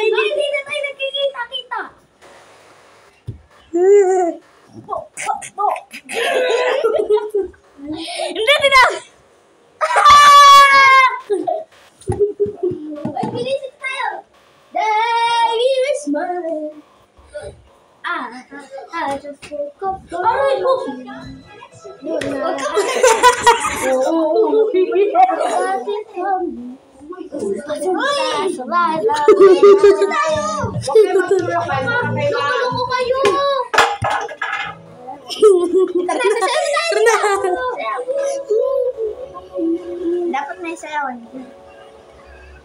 Hindi na tayo nagkikita-kita. Hindi na. Ay, bilisip tayo. There is mine. I just woke up. Aray ko! Dapat may sayawan.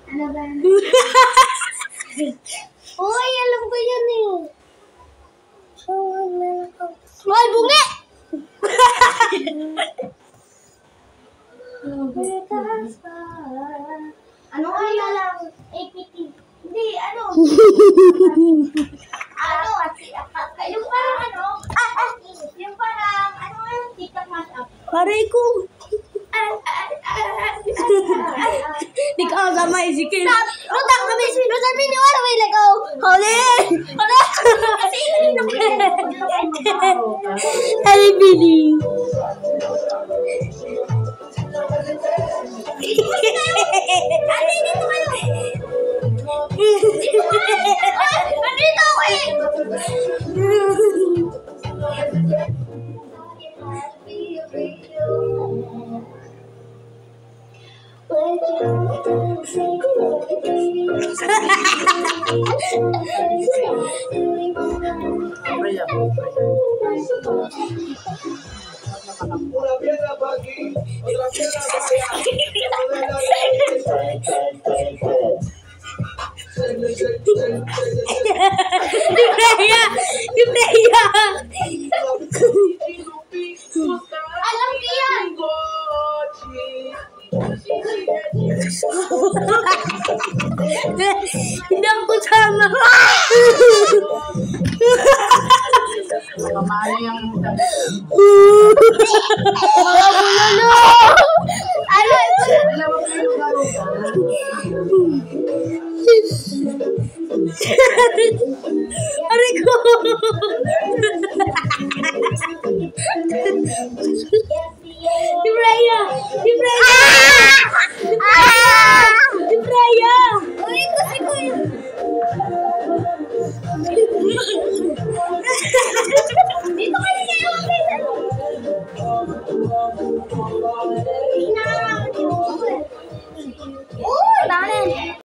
Ano ba? Uy, alam ko yun eh. Ay, bungi! Ano kaya lang? APT. Hindi, ano? Yung parang yung parang, yung TikTok mashup. Paray ko. Di ka sama isikin. Rutak kami, sinusan mo yung wala may lagaw. Huli! Huli! Ay, Billy. Andito kayo! Andito ako eh! Yung Freya! Alam ko yan! Hindi ako sama. Aray ko. Si Freya! Si Freya! Si Freya! Uy, kasi ko yun! Dito kayo kayo!